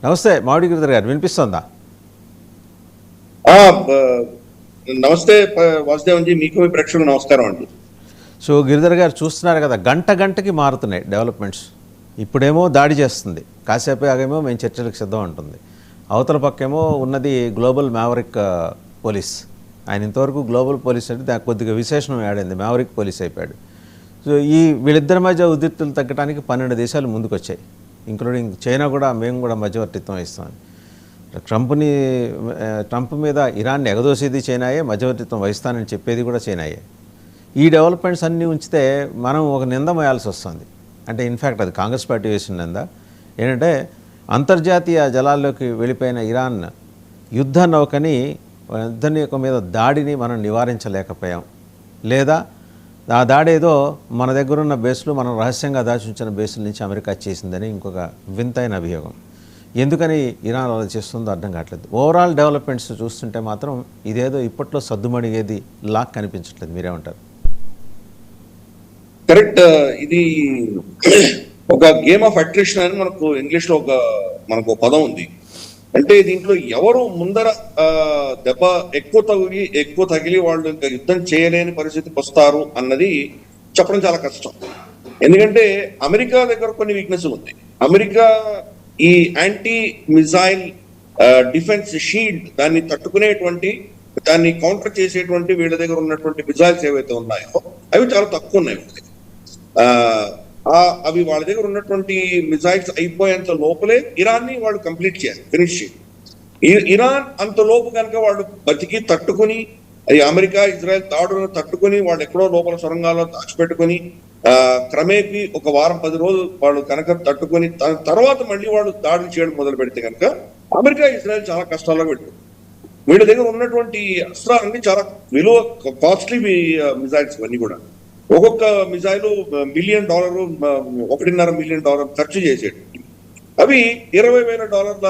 నమస్తే మామిడి గిరిధర్ గారు, వినిపిస్తుందా? నమస్తే వాసుదేవన్ జీ, మీకు మీ ప్రేక్షకులకు నమస్కారం అండి. సో గిరిధర్ గారు చూస్తున్నారు కదా, గంట గంటకి మారుతున్నాయి డెవలప్మెంట్స్. ఇప్పుడేమో దాడి చేస్తుంది, కాసేపు ఆగేమో మేము చర్చలకు సిద్ధం అంటుంది. అవతల పక్కేమో ఉన్నది గ్లోబల్ మ్యావరిక్ పోలీస్. ఆయన ఇంతవరకు గ్లోబల్ పోలీస్ అంటే దానికి కొద్దిగా విశేషణం యాడైంది, మ్యావరిక్ పోలీస్ అయిపోయాడు. సో ఈ వీళ్ళిద్దరి మధ్య ఉద్రిక్తులు తగ్గడానికి 12 దేశాలు ముందుకు వచ్చాయి, ఇంక్లూడింగ్ చైనా కూడా. మేము కూడా మధ్యవర్తిత్వం ఇస్తామని. ట్రంప్ మీద ఇరాన్ని ఎగదోసేది చైనాయే, మధ్యవర్తిత్వం వహిస్తానని చెప్పేది కూడా చైనాయే. ఈ డెవలప్మెంట్స్ అన్నీ ఉంచితే మనం ఒక నింద మోయాల్సి వస్తుంది. అంటే ఇన్ఫ్యాక్ట్ అది కాంగ్రెస్ పార్టీ వేసిన నింద ఏంటంటే, అంతర్జాతీయ జలాల్లోకి వెళ్ళిపోయిన ఇరాన్ యుద్ధ నౌకని మీద దాడిని మనం నివారించలేకపోయాం, లేదా ఆ దాడి ఏదో మన దగ్గరున్న బేస్లు మనం రహస్యంగా దాచుంచిన బేసుల నుంచి అమెరికా చేసిందని ఇంకొక వింతైన అభియోగం. ఎందుకని ఇరాన్ అలా చేస్తుందో అర్థం కావట్లేదు. ఓవరాల్ డెవలప్మెంట్స్ చూస్తుంటే మాత్రం ఇదేదో ఇప్పట్లో సద్దుమణిగేది లాక్ కనిపించట్లేదు. మీరేమంటారు? కరెక్ట్. ఇది ఒక గేమ్ ఆఫ్ అట్రిషన్ అని మనకు ఇంగ్లీష్ లో మనకు పదం ఉంది. అంటే దీంట్లో ఎవరు ముందర దెబ్బ ఎక్కువ తగిలి వాళ్ళు ఇంకా యుద్ధం చేయలేని పరిస్థితికి వస్తారు అన్నది చెప్పడం చాలా కష్టం. ఎందుకంటే అమెరికా దగ్గర కొన్ని వీక్నెస్లు ఉన్నాయి. అమెరికా ఈ యాంటీ మిసైల్ డిఫెన్స్ షీల్డ్, దాన్ని తట్టుకునేటువంటి, దాన్ని కౌంటర్ చేసేటువంటి వీళ్ళ దగ్గర ఉన్నటువంటి మిసైల్స్ ఏవైతే ఉన్నాయో అవి చాలా తక్కువ ఉన్నాయి. అవి వాళ్ళ దగ్గర ఉన్నటువంటి మిసైల్స్ అయిపోయేంత లోపలే ఇరాన్ ని వాళ్ళు కంప్లీట్ చేయాలి, ఫినిష్ చేయాలి. ఇరాన్ అంత లోపు కనుక వాళ్ళు బతికి తట్టుకుని, అమెరికా ఇజ్రాయెల్ దాడులను తట్టుకుని వాళ్ళు ఎక్కడో లోపల సొరంగాల్లో దాచిపెట్టుకుని క్రమేపీ ఒక వారం 10 రోజులు వాళ్ళు కనుక తట్టుకొని తర్వాత మళ్ళీ వాళ్ళు దాడులు చేయడం మొదలు పెడితే కనుక అమెరికా ఇజ్రాయెల్ చాలా కష్టాల్లో పెడుతుంది. వీళ్ళ దగ్గర ఉన్నటువంటి అస్త్రాలన్నీ చాలా విలువ, కాస్ట్లీ మిసైల్స్ ఇవన్నీ కూడా. ఒక్కొక్క మిసైలు $1 మిలియన్, $1.5 మిలియన్ ఖర్చు చేసేది. అవి $20,000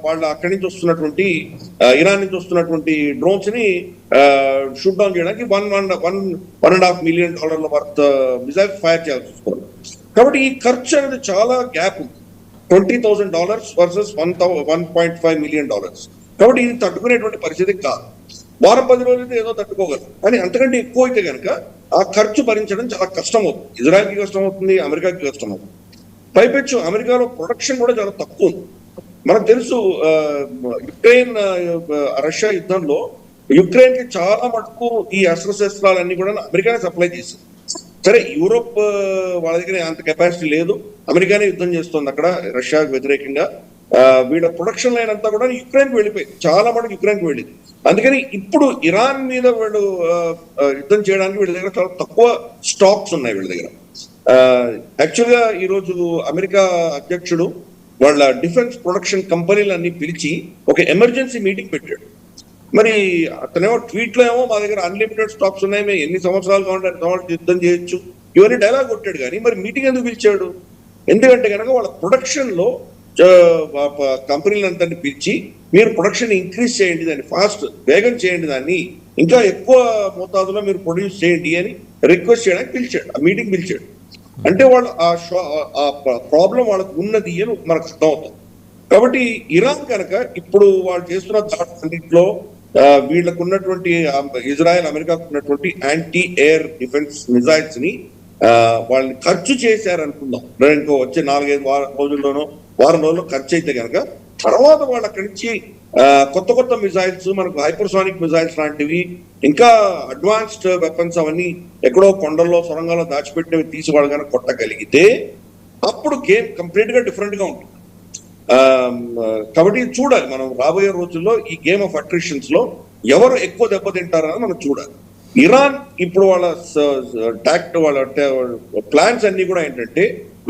వాళ్ళ అక్కడి నుంచి వస్తున్నటువంటి ఇరాన్ నుంచి వస్తున్నటువంటి డ్రోన్స్ ని షూట్ డౌన్ చేయడానికి $1.5 మిలియన్ వర్త్ మిసైల్స్ ఫైర్ చేయాల్సి వస్తుంది. కాబట్టి ఈ ఖర్చు అనేది చాలా గ్యాప్ ఉంది. $20,000 వర్సెస్ $1.5 మిలియన్. కాబట్టి ఇది తట్టుకునేటువంటి పరిస్థితి కాదు. వారం 10 రోజులైతే ఏదో తట్టుకోగలరు, కానీ అంతకంటే ఎక్కువ అయితే కనుక ఆ ఖర్చు భరించడం చాలా కష్టం అవుతుంది. ఇజ్రాయెల్కి కష్టం అవుతుంది, అమెరికాకి కష్టం అవుతుంది. పైపెచ్చు అమెరికాలో ప్రొడక్షన్ కూడా చాలా తక్కువ ఉంది. మనకు తెలుసు, యుక్రెయిన్ రష్యా యుద్ధంలో యుక్రెయిన్ కి చాలా మటుకు ఈ అస్త్రశస్త్రాలన్నీ కూడా అమెరికానే సప్లై చేసింది. సరే, యూరోప్ వాళ్ళ దగ్గర అంత కెపాసిటీ లేదు, అమెరికానే యుద్ధం చేస్తుంది అక్కడ రష్యాకు వ్యతిరేకంగా. వీళ్ళ ప్రొడక్షన్ లైన్ అంతా కూడా యుక్రెయిన్కి వెళ్ళిపోయింది, చాలా మటుకు యుక్రెయిన్కి వెళ్ళింది. అందుకని ఇప్పుడు ఇరాన్ మీద వీళ్ళు యుద్ధం చేయడానికి వీళ్ళ దగ్గర చాలా తక్కువ స్టాక్స్ ఉన్నాయి వీళ్ళ దగ్గర. యాక్చువల్గా ఈరోజు అమెరికా అధ్యక్షుడు వాళ్ళ డిఫెన్స్ ప్రొడక్షన్ కంపెనీలన్నీ పిలిచి ఒక ఎమర్జెన్సీ మీటింగ్ పెట్టాడు. మరి అతనేమో ట్వీట్ లో ఏమో మా దగ్గర అన్లిమిటెడ్ స్టాక్స్ ఉన్నాయి, మేము ఎన్ని సంవత్సరాలు కావాలంటే యుద్ధం చేయొచ్చు, ఇవన్నీ డైలాగ్ కొట్టాడు. కానీ మరి మీటింగ్ ఎందుకు పిలిచాడు? ఎందుకంటే కనుక వాళ్ళ ప్రొడక్షన్ లో కంపెనీలంతా పిలిచి మీరు ప్రొడక్షన్ ఇంక్రీజ్ చేయండి, దాన్ని ఫాస్ట్ వేగం చేయండి, దాన్ని ఇంకా ఎక్కువ మోతాదులో మీరు ప్రొడ్యూస్ చేయండి అని రిక్వెస్ట్ చేయడానికి పిలిచాడు, ఆ మీటింగ్ పిలిచాడు. అంటే వాళ్ళు ఆ ప్రాబ్లం వాళ్ళకు ఉన్నది అని మనకు అర్థమవుతుంది. కాబట్టి ఇరాన్ కనుక ఇప్పుడు వాళ్ళు చేస్తున్న దాంట్లో వీళ్ళకు ఉన్నటువంటి ఇజ్రాయెల్ అమెరికాకు ఉన్నటువంటి యాంటీ ఎయిర్ డిఫెన్స్ మిసైల్స్ ని వాళ్ళని ఖర్చు చేశారనుకుందాం. ఇంకో వచ్చే 4-5 రోజుల్లోనో వారం రోజుల్లో ఖర్చు అయితే కనుక తర్వాత వాళ్ళు అక్కడి నుంచి కొత్త మిసైల్స్, మనకు హైపర్సానిక్ మిసైల్స్ లాంటివి, ఇంకా అడ్వాన్స్డ్ వెపన్స్ అవన్నీ ఎక్కడో కొండల్లో సొరంగాల్లో దాచిపెట్టినవి తీసి వాళ్ళు కనుక కొట్టగలిగితే అప్పుడు గేమ్ కంప్లీట్ గా డిఫరెంట్ గా ఉంటుంది. కాబట్టి చూడాలి మనం రాబోయే రోజుల్లో ఈ గేమ్ ఆఫ్ అట్రిషన్స్ లో ఎవరు ఎక్కువ దెబ్బతింటారని మనం చూడాలి. ఇరాన్ ఇప్పుడు వాళ్ళ ప్లాన్స్ అన్ని కూడా ఏంటంటే,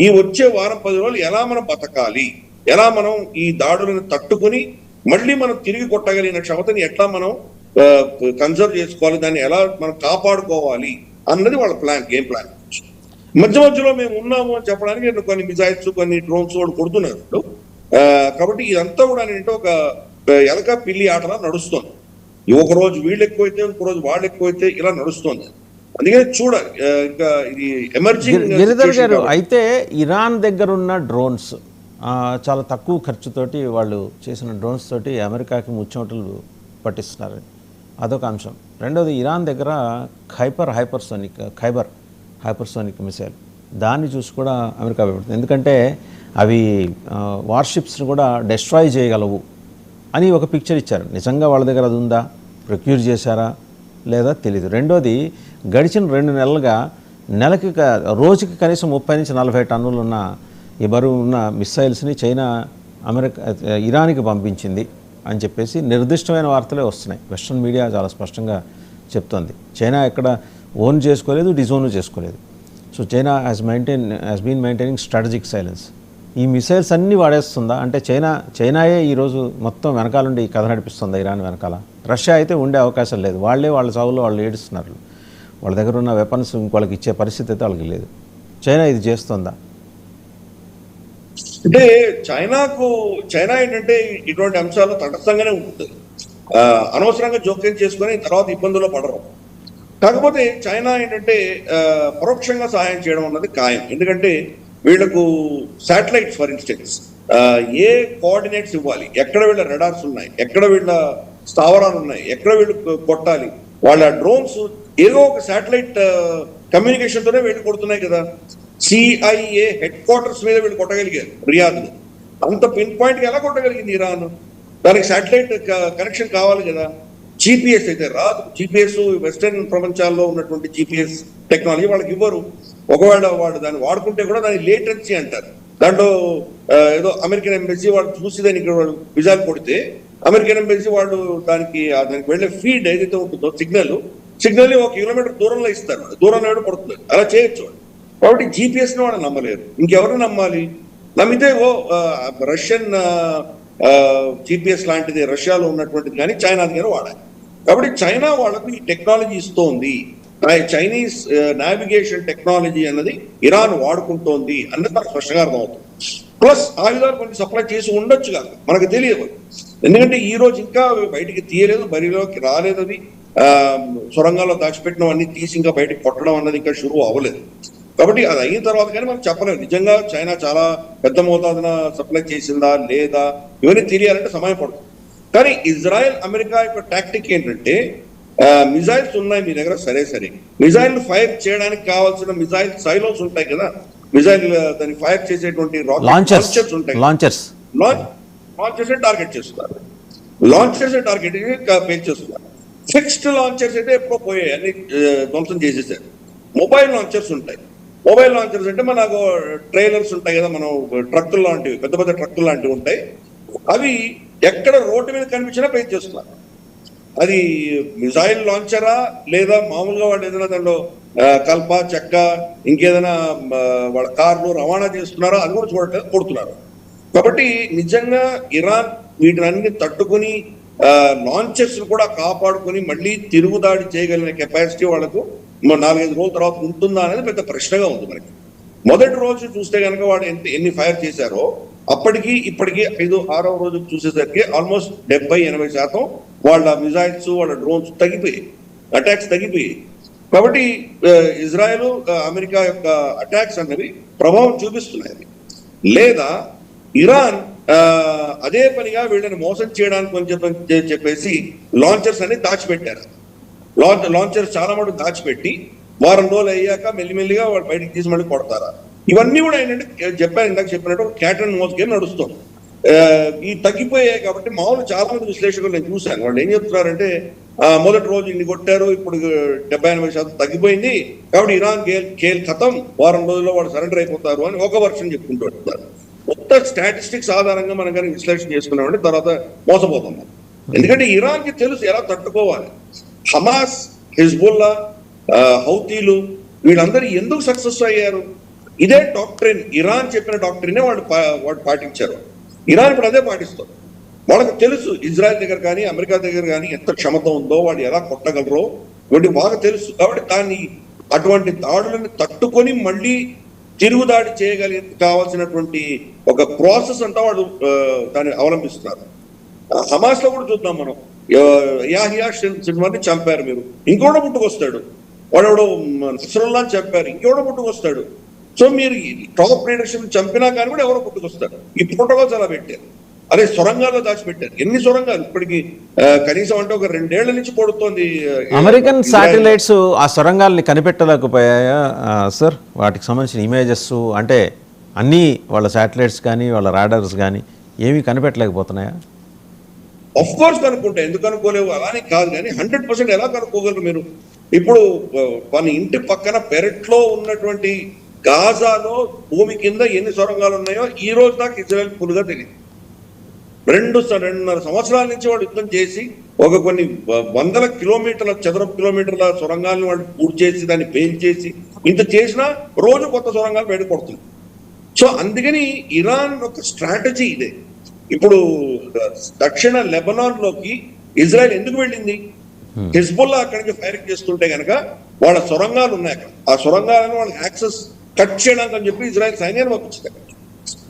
ఈ వచ్చే వారం 10 రోజులు ఎలా మనం బతకాలి, ఎలా మనం ఈ దాడులను తట్టుకుని మళ్ళీ మనం తిరిగి కొట్టగలిగిన క్షమతని ఎట్లా మనం కన్సర్వ్ చేసుకోవాలి, దాన్ని ఎలా మనం కాపాడుకోవాలి అన్నది వాళ్ళ ప్లాన్, గేమ్ ప్లాన్. మధ్యలో మేము ఉన్నాము అని చెప్పడానికి కొన్ని మిసైల్స్, కొన్ని డ్రోన్స్ కూడా కొడుతున్నారు. కాబట్టి ఇదంతా కూడా ఏంటంటే ఒక ఎలక పిల్లి ఆటలా నడుస్తుంది. ఒక రోజు వీళ్ళు ఎక్కువైతే ఇంకో రోజు వాళ్ళు ఎక్కువైతే ఇలా నడుస్తుంది. అందుకని చూడాలి ఇంకా ఇది ఎమర్జింగ్. గిరిధర్ గారు, అయితే ఇరాన్ దగ్గర ఉన్న డ్రోన్స్ చాలా తక్కువ ఖర్చుతోటి వాళ్ళు చేసిన డ్రోన్స్ తోటి అమెరికాకి ముచ్చమటలు పట్టిస్తున్నారు. అదొక అంశం. రెండోది ఇరాన్ దగ్గర ఖైబర్ హైపర్సోనిక్ మిసైల్, దాన్ని చూసి కూడా అమెరికా భయపడుతుంది. ఎందుకంటే అవి వార్షిప్స్ని కూడా డెస్ట్రాయ్ చేయగలవు అని ఒక పిక్చర్ ఇచ్చారు. నిజంగా వాళ్ళ దగ్గర అది ఉందా, ప్రొక్యూర్ చేశారా లేదా తెలీదు. రెండోది గడిచిన 2 నెలలుగా రోజుకి కనీసం 30 నుంచి 40 టన్నులు ఉన్న ఈ బరువు ఉన్న మిస్సైల్స్ని చైనా ఇరాన్కి పంపించింది అని చెప్పేసి నిర్దిష్టమైన వార్తలే వస్తున్నాయి. వెస్ట్రన్ మీడియా చాలా స్పష్టంగా చెప్తోంది. చైనా ఎక్కడ ఓన్ చేసుకోలేదు, డిజోన్ చేసుకోలేదు. So China has been maintaining strategic silence. ఈ మిసైల్స్ అన్నీ వాడేస్తుందా అంటే చైనాయే ఈరోజు మొత్తం వెనకాలండి ఈ కథ నడిపిస్తుందా ఇరాన్ వెనకాల? రష్యా అయితే ఉండే అవకాశం లేదు. వాళ్ళ చావులో వాళ్ళు ఏడుస్తున్నారు. వాళ్ళ దగ్గర ఉన్న వెపన్స్ ఇంకోళ్ళకి ఇచ్చే పరిస్థితి అయితే వాళ్ళకి లేదు. చైనా ఇది చేస్తుందా? అంటే చైనా ఏంటంటే ఇటువంటి అంశాలు తటస్థంగానే ఉంటుంది. అనవసరంగా జోక్యం చేసుకొని తర్వాత ఇబ్బందుల్లో పడరు. కాకపోతే చైనా ఏంటంటే పరోక్షంగా సహాయం చేయడం అన్నది ఖాయం. ఎందుకంటే వీళ్లకు satellites for instance A coordinates ఇవ్వాలి, ఎక్కడ వీళ్ళ రెడార్స్ ఉన్నాయి, ఎక్కడ వీళ్ళ స్థావరాలు ఉన్నాయి, ఎక్కడ వీళ్ళు కొట్టాలి, వాళ్ళ డ్రోన్స్ ఏదో ఒక శాటిలైట్ కమ్యూనికేషన్ తోనే వీళ్ళు కొడుతున్నాయి కదా. CIA హెడ్ క్వార్టర్స్ మీద వీళ్ళు కొట్టగలిగారు రియాద్లో. అంత పిన్ పాయింట్కి ఎలా కొట్టగలిగింది ఇరాన్? దానికి శాటిలైట్ కనెక్షన్ కావాలి కదా. GPS అయితే రాదు. GPS వెస్టర్న్ ప్రపంచాల్లో ఉన్నటువంటి GPS టెక్నాలజీ వాళ్ళకి ఇవ్వరు. ఒకవేళ వాడు దాన్ని వాడుకుంటే కూడా దాన్ని లేటెన్సీ అంటారు. దాంట్లో ఏదో అమెరికన్ ఎంబసీ వాడు చూసి దానికి విజాలు కొడితే అమెరికన్ ఎంబసీ వాడు దానికి వెళ్ళే ఫీడ్ ఏదైతే ఉంటుందో సిగ్నల్ 1 కిలోమీటర్ దూరంలో ఇస్తారు. దూరంలో పడుతుంది. అలా చేయొచ్చు. కాబట్టి GPS ని వాడు నమ్మలేరు. ఇంకెవరు నమ్మాలి? నమ్మితే రష్యన్ GPS లాంటిది రష్యాలో ఉన్నటువంటిది కానీ చైనాది కానీ వాడాలి. కాబట్టి చైనా వాళ్ళకు ఈ టెక్నాలజీ ఇస్తోంది. చైనీస్ నావిగేషన్ టెక్నాలజీ అన్నది ఇరాన్ వాడుకుంటోంది అన్నది మనకు స్పష్టంగా అర్థమవుతుంది. ప్లస్ ఆయుధాలు కొన్ని సప్లై చేసి ఉండొచ్చు కాదు, మనకు తెలియదు. ఎందుకంటే ఈ రోజు ఇంకా బయటికి తీయలేదు, బరిలోకి రాలేదు. అది సొరంగాల్లో దాచిపెట్టినవన్నీ తీసి ఇంకా బయటకు కొట్టడం అన్నది ఇంకా షురూ అవ్వలేదు. కాబట్టి అది అయిన తర్వాత కానీ మనం చెప్పలేము నిజంగా చైనా చాలా పెద్ద మోతాదున సప్లై చేసిందా లేదా, ఇవన్నీ తెలియాలంటే సమయం పడుతుంది. కానీ ఇజ్రాయెల్ అమెరికా యొక్క టాక్టిక్ ఏంటంటే మిజైల్స్ ఉన్నాయి మీ దగ్గర, సరే మిజైల్ ఫైర్ చేయడానికి కావాల్సిన మిజైల్ సైలోస్ ఉంటాయి కదా, మిజైల్ దాన్ని ఫైర్ చేసేటువంటి లాంచర్స్ ఉంటాయి. లాంచర్స్ టార్గెట్ చేస్తున్నారు. లాంచర్స్ టార్గెట్ పేల్చేస్తున్నారు. ఫిక్స్డ్ లాంచర్స్ అయితే ఎప్పుడో పోయాయి, అన్ని ధ్వంసం చేసేసారు. మొబైల్ లాంచర్స్ ఉంటాయి. మొబైల్ లాంచర్స్ అంటే మనకు ట్రైలర్స్ ఉంటాయి కదా, మనం ట్రక్కులు లాంటివి, పెద్ద పెద్ద ట్రక్కులు లాంటివి ఉంటాయి. అవి ఎక్కడ రోడ్డు మీద కనిపించినా పేల్చేస్తున్నారు. అది మిజైల్ లాంచరా లేదా మామూలుగా వాళ్ళు ఏదైనా దాంట్లో కల్ప చెక్క ఇంకేదైనా వాళ్ళ కార్లు రవాణా చేస్తున్నారో అది కూడా చూడట్లేదు, కొడుతున్నారు. కాబట్టి నిజంగా ఇరాన్ వీటిని తట్టుకుని లాంచర్స్ కూడా కాపాడుకుని మళ్ళీ తిరుగుదాడి చేయగలిగిన కెపాసిటీ వాళ్ళకు 4-5 రోజుల తర్వాత ఉంటుందా అనేది పెద్ద ప్రశ్నగా ఉంది మనకి. మొదటి రోజు చూస్తే కనుక వాడు ఎన్ని ఫైర్ చేశారో అప్పటికి ఇప్పటికీ 5-6వ రోజు చూసేసరికి ఆల్మోస్ట్ 70-80% వాళ్ళ మిజైల్స్ వాళ్ళ డ్రోన్స్ తగ్గిపోయాయి, అటాక్స్ తగ్గిపోయాయి. కాబట్టి ఇజ్రాయెల్ అమెరికా యొక్క అటాక్స్ అన్నవి ప్రభావం చూపిస్తున్నాయి. లేదా ఇరాన్ అదే పనిగా వీళ్ళని మోసం చేయడానికి కొంచెం చెప్పేసి లాంచర్స్ అన్ని దాచిపెట్టారు. లాంచర్స్ చాలా మటుకు దాచిపెట్టి వారం రోజులు అయ్యాక మెల్లిమెల్లిగా వాళ్ళు బయటకు తీసి మళ్ళీ కొడతారా? ఇవన్నీ కూడా ఏంటంటే ఇందాక చెప్పినట్టు క్యాట్ అండ్ మౌస్ గేమ్ నడుస్తుంది. ఈ తగ్గిపోయాయి కాబట్టి మామూలు చాలా మంది విశ్లేషకులు నేను చూశాను, వాళ్ళు ఏం చెప్తున్నారంటే మొదటి రోజు ఇన్ని కొట్టారు, ఇప్పుడు 70-80% తగ్గిపోయింది, కాబట్టి ఇరాన్ ఖేల్ ఖతం, వారం రోజుల్లో వాళ్ళు సరెండర్ అయిపోతారు అని ఒక వర్షన్ చెప్పుకుంటూ వస్తున్నారు. మొత్తం స్టాటిస్టిక్స్ ఆధారంగా మనం కానీ విశ్లేషణ చేసుకున్నామంటే తర్వాత మోసపోతాం. ఎందుకంటే ఇరాన్కి తెలుసు ఎలా తట్టుకోవాలి. హమాస్, హిజ్బుల్లా, హౌతీలు వీళ్ళందరూ ఎందుకు సక్సెస్ అయ్యారు? ఇదే డాక్ట్రిన్, ఇరాన్ చెప్పిన డాక్ట్రినే వాడు పాటించారు. ఇరాన్ ఇప్పుడు అదే పాటిస్తారు. వాళ్ళకు తెలుసు ఇజ్రాయెల్ దగ్గర కానీ అమెరికా దగ్గర కానీ ఎంత క్షమత ఉందో, వాడు ఎలా కొట్టగలరో ఇవన్నీ బాగా తెలుసు. కాబట్టి అటువంటి దాడులను తట్టుకొని మళ్ళీ తిరుగుదాడి కావాల్సినటువంటి ఒక ప్రాసెస్ అంతా వాడు దాన్ని అవలంబిస్తున్నారు. హమాస్ లో కూడా చూద్దాం మనం, యాహియా సిన్వార్ని చంపారు మీరు, ఇంకోటి పుట్టుకొస్తాడు. వాడు నస్రుల్లాని చంపారు, ఇంకోటి పుట్టుకొస్తాడు. సో మీరు టాప్ లీడర్షిప్ చంపినా కానీ కూడా ఎవరో పుట్టుకొస్తారు. ఈ ప్రోటోకాల్స్ అలా పెట్టారు. అదే సొరంగాల్లో దాచిపెట్టారు. ఎన్ని సొరంగాలు ఇప్పటికి కనీసం అంటే ఒక 2 ఏళ్ల నుంచి పడుతోంది. అమెరికన్ శాటిలైట్స్ ఆ సొరంగాల్ని కనిపెట్టలేకపోయాయా సార్? వాటికి సంబంధించిన ఇమేజెస్ అంటే అన్నీ వాళ్ళ శాటిలైట్స్ కానీ వాళ్ళ రాడార్స్ కానీ ఏమీ కనిపెట్టలేకపోతున్నాయా? ఆఫ్ కోర్స్ కనుక్కుంటాయి, ఎందుకు కనుక్కోలేవు అలానే కాదు, కానీ 100% ఎలా కనుక్కోగలరు మీరు? ఇప్పుడు మన ఇంటి పక్కన పెరట్లో ఉన్నటువంటి గాజాలో భూమి కింద ఎన్ని సొరంగాలు ఉన్నాయో ఈ రోజు దాకా ఇజ్రాయెల్ ఫుల్గా తెలియదు. 2.5 సంవత్సరాల నుంచి వాళ్ళు యుద్ధం చేసి ఒక కొన్ని వందల కిలోమీటర్ల చదరపు కిలోమీటర్ల సొరంగాలను వాళ్ళు పూర్తి చేసి దాన్ని పేల్చేసి ఇంత చేసినా రోజు కొత్త సొరంగాలు బయట కొడుతుంది. సో అందుకని ఇరాన్ ఒక స్ట్రాటజీ ఇదే. ఇప్పుడు దక్షిణ లెబనాన్ లోకి ఇజ్రాయెల్ ఎందుకు వెళ్ళింది? హిజ్బుల్లా అక్కడి నుంచి ఫైరింగ్ చేస్తుంటే కనుక వాళ్ళ సొరంగాలు ఉన్నాయి అక్కడ, ఆ సొరంగాలను వాళ్ళకి యాక్సెస్ కట్ చేయడానికి అని చెప్పి ఇజ్రాయెల్ సైన్యాన్ని పంపించింది అక్కడ.